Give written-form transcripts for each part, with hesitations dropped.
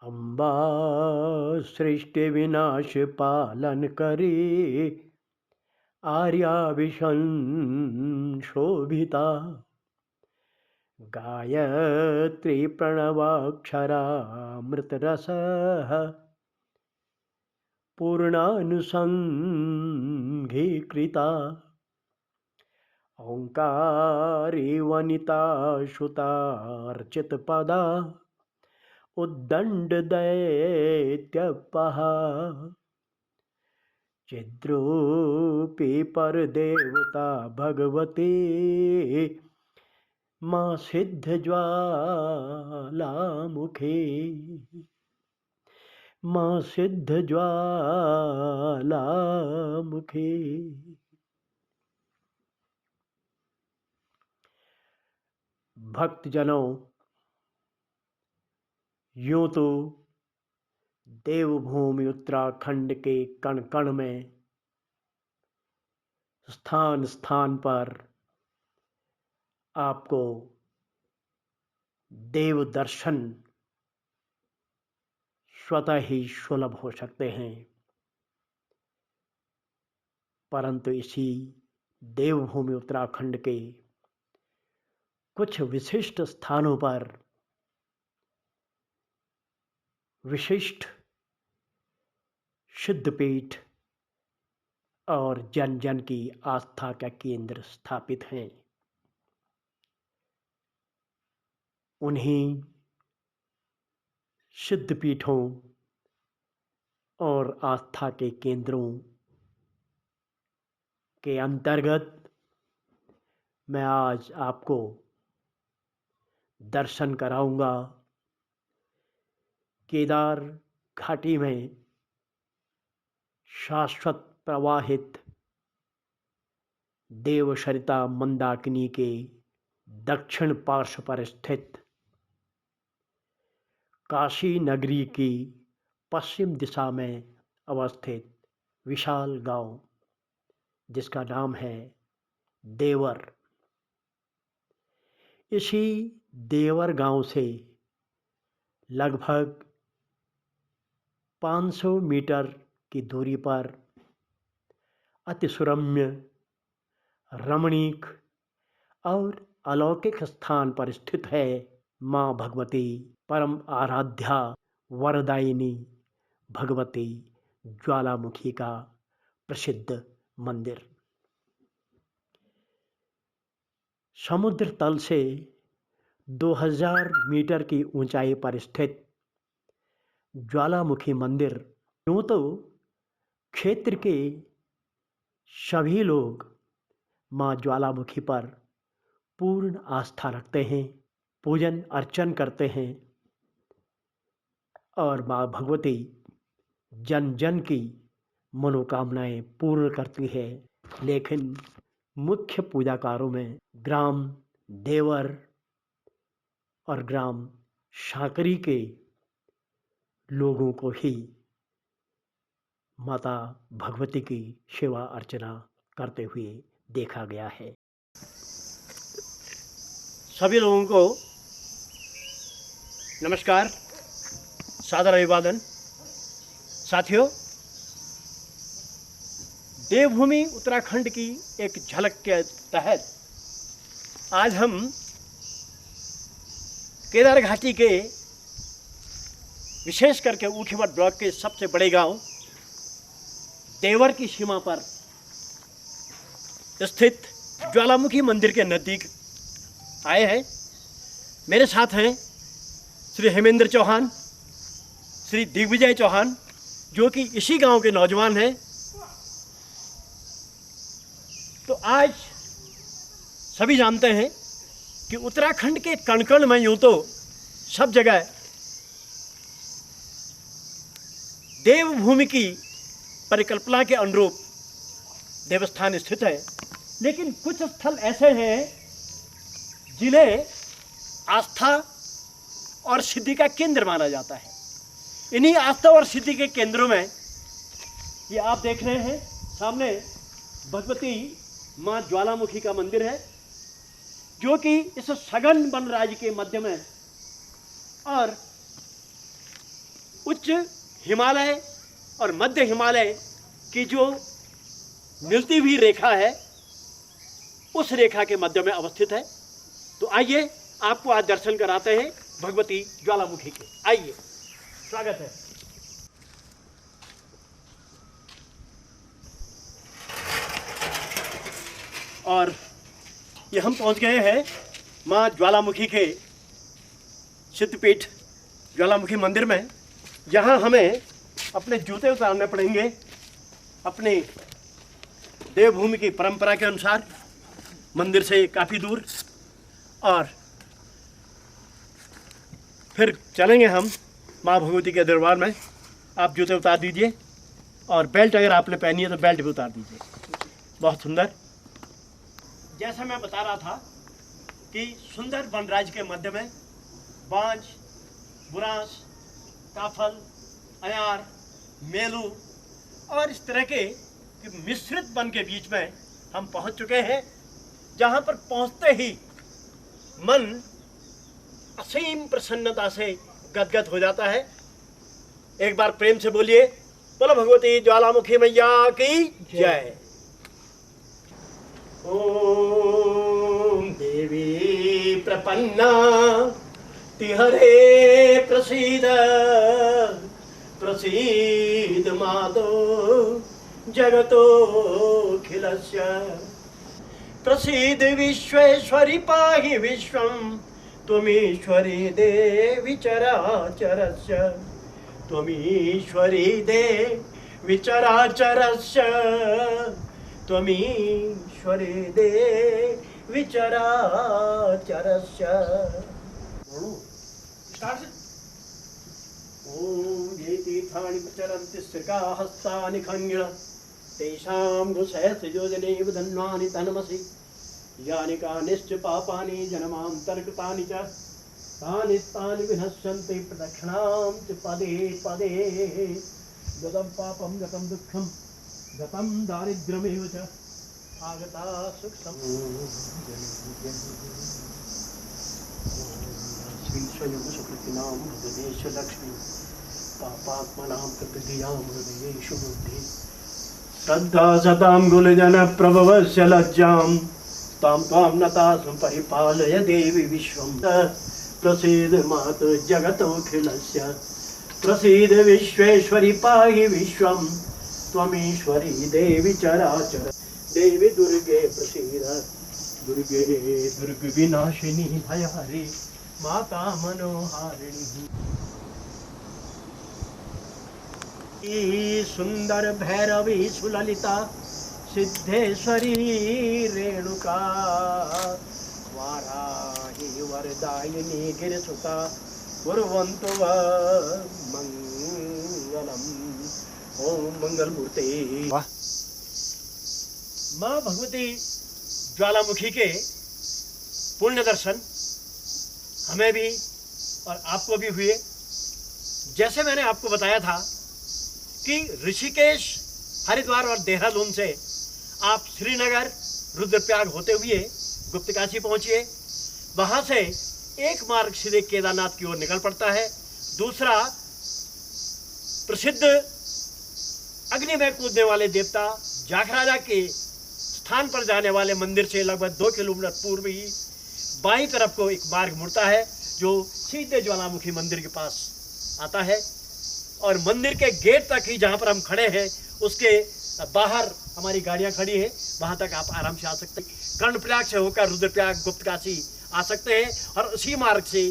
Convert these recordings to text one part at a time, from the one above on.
अम्बा सृष्टि विनाश पालन करे, आर्या विशन शोभिता। गायत्री प्रणवाक्षरामृतरसः, पूर्णानुसंघीकृता। ओंकारी वनिता श्रुतार्चितपदा, उद्दंड दैत्यपहा। चिद्रूपी परदेवता भगवती, माँ सिद्धज्वालामुखी। माँ सिद्धज्वालामुखी। भक्तजनों, यूं तो देवभूमि उत्तराखंड के कण कण में, स्थान स्थान पर आपको देव दर्शन स्वतः ही सुलभ हो सकते हैं, परंतु इसी देवभूमि उत्तराखंड के कुछ विशिष्ट स्थानों पर विशिष्ट सिद्धपीठ और जन जन की आस्था का केंद्र स्थापित हैं। उन्हीं सिद्धपीठों और आस्था के केंद्रों के अंतर्गत मैं आज आपको दर्शन कराऊंगा केदार घाटी में शाश्वत प्रवाहित देवशरिता मंदाकिनी के दक्षिण पार्श्व पर स्थित काशी नगरी की पश्चिम दिशा में अवस्थित विशाल गांव, जिसका नाम है देवर। इसी देवर गांव से लगभग 500 मीटर की दूरी पर अति सुरम्य, रमणीक और अलौकिक स्थान पर स्थित है माँ भगवती परम आराध्या वरदायिनी भगवती ज्वालामुखी का प्रसिद्ध मंदिर। समुद्र तल से 2000 मीटर की ऊंचाई पर स्थित ज्वालामुखी मंदिर यूं तो क्षेत्र के सभी लोग माँ ज्वालामुखी पर पूर्ण आस्था रखते हैं, पूजन अर्चन करते हैं और माँ भगवती जन जन की मनोकामनाएं पूर्ण करती है। लेकिन मुख्य पूजाकारों में ग्राम देवर और ग्राम शाकरी के लोगों को ही माता भगवती की सेवा अर्चना करते हुए देखा गया है। सभी लोगों को नमस्कार, सादर अभिवादन। साथियों, देवभूमि उत्तराखंड की एक झलक के तहत आज हम केदार घाटी के विशेष करके ऊखीमठ ब्लॉक के सबसे बड़े गांव देवर की सीमा पर स्थित ज्वालामुखी मंदिर के नज़दीक आए हैं। मेरे साथ हैं श्री हेमेंद्र चौहान, श्री दिग्विजय चौहान, जो कि इसी गांव के नौजवान हैं। तो आज सभी जानते हैं कि उत्तराखंड के कण कण में यूं तो सब जगह देवभूमि की परिकल्पना के अनुरूप देवस्थान स्थित है, लेकिन कुछ स्थल ऐसे हैं जिन्हें आस्था और सिद्धि का केंद्र माना जाता है। इन्हीं आस्था और सिद्धि के केंद्रों में ये आप देख रहे हैं सामने भगवती माँ ज्वालामुखी का मंदिर है, जो कि इस सघन वन राज्य के मध्य में और उच्च हिमालय और मध्य हिमालय की जो मिलती हुई रेखा है उस रेखा के मध्य में अवस्थित है। तो आइए आपको आज दर्शन कराते हैं भगवती ज्वालामुखी के। आइए, स्वागत है। और ये हम पहुंच गए हैं माँ ज्वालामुखी के सिद्धपीठ ज्वालामुखी मंदिर में। यहाँ हमें अपने जूते उतारने पड़ेंगे अपने देवभूमि की परंपरा के अनुसार, मंदिर से काफ़ी दूर, और फिर चलेंगे हम माँ भगवती के दरबार में। आप जूते उतार दीजिए और बेल्ट अगर आपने पहनी है तो बेल्ट भी उतार दीजिए। बहुत सुंदर। जैसा मैं बता रहा था कि सुंदर वनराज के मध्य में बांज, बुरांस, काफल, अयार, मेलू और इस तरह के मिश्रित वन के बीच में हम पहुंच चुके हैं, जहां पर पहुंचते ही मन असीम प्रसन्नता से गदगद हो जाता है। एक बार प्रेम से बोलिए, बोलो भगवती ज्वालामुखी मैया की जय। ओम देवी प्रपन्ना तिहरे प्रसीद प्रसीद मातो जगतोऽखिलस्य प्रसीद विश्वेश्वरी पाहि विश्वं त्वमीश्वरी देवी चराचरस्य त्वमीश्वरी देवी चराचरस्य त्वमीश्वरी देवी चराचरस्य। ओम ये तीर्थानि प्रचरन्ति श्रीकाहस्तानि खण्डिन तेषां घुसहस्र योजनैव धन्वानि तन्मसि यानि कानिश्च पापानि जन्मान्तरकृतानि च तानि तानि विनश्यन्ति प्रदक्षिणां च पदे पदे। गतं पापं गतं दुःखं गतं दारिद्र्यमेव च आगता सुखं श्री स्वयं सुकृतिनां हृदयेषु लक्ष्मी पापात्मनां प्रकृतियां हृदयेषु बुद्धि श्रद्धा सतां गुलजन प्रभवस्य लज्जां तां त्वां नतां परिपालय देवी विश्वं। प्रसीद मातु जगतोऽखिलस्य प्रसीद विश्वेश्वरी पाहि विश्वं त्वमीश्वरी देवी चराचर। देवी दुर्गे प्रसीद दुर्गे दुर्ग विनाशिनी भयहरी माता मनोहारिणी। सुंदर भैरवी सुललिता सिद्धेश्वरी रेणुका वाराही वरदायिनी गिरिसुता कुर्वन्तु मंगलम। ओम मंगलमूर्ते। माँ भगवती ज्वालामुखी के पुण्य दर्शन हमें भी और आपको भी हुए। जैसे मैंने आपको बताया था कि ऋषिकेश, हरिद्वार और देहरादून से आप श्रीनगर, रुद्रप्रयाग होते हुए गुप्तकाशी पहुंचिए। वहां से एक मार्ग सीधे केदारनाथ की ओर निकल पड़ता है। दूसरा प्रसिद्ध अग्नि में कूदने वाले देवता जाखराजा के स्थान पर जाने वाले मंदिर से लगभग 2 किलोमीटर पूर्व ही बाईं तरफ को एक मार्ग मुड़ता है जो सीधे ज्वालामुखी मंदिर के पास आता है। और मंदिर के गेट तक ही जहाँ पर हम खड़े हैं उसके बाहर हमारी गाड़ियाँ खड़ी हैं, वहाँ तक आप आराम से आ सकते हैं। कर्णप्रयाग से होकर रुद्रप्रयाग, गुप्तकाशी आ सकते हैं और उसी मार्ग से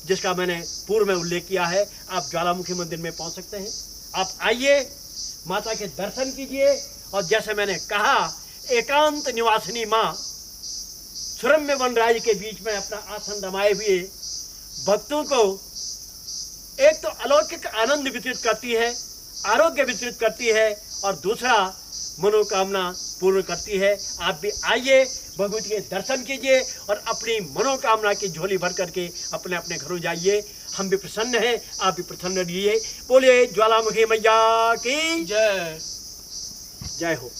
जिसका मैंने पूर्व में उल्लेख किया है आप ज्वालामुखी मंदिर में पहुँच सकते हैं। आप आइए, माता के दर्शन कीजिए और जैसे मैंने कहा एकांत निवासिनी माँ सुरम्य वनराज के बीच में अपना आसन रमाए हुए भक्तों को एक तो अलौकिक आनंद वितरित करती है, आरोग्य वितरित करती है और दूसरा मनोकामना पूर्ण करती है। आप भी आइए, भगवती के दर्शन कीजिए और अपनी मनोकामना की झोली भर करके अपने अपने घरों जाइए। हम भी प्रसन्न हैं, आप भी प्रसन्न रहिए। बोलिए ज्वालामुखी मैया की जय। जय हो।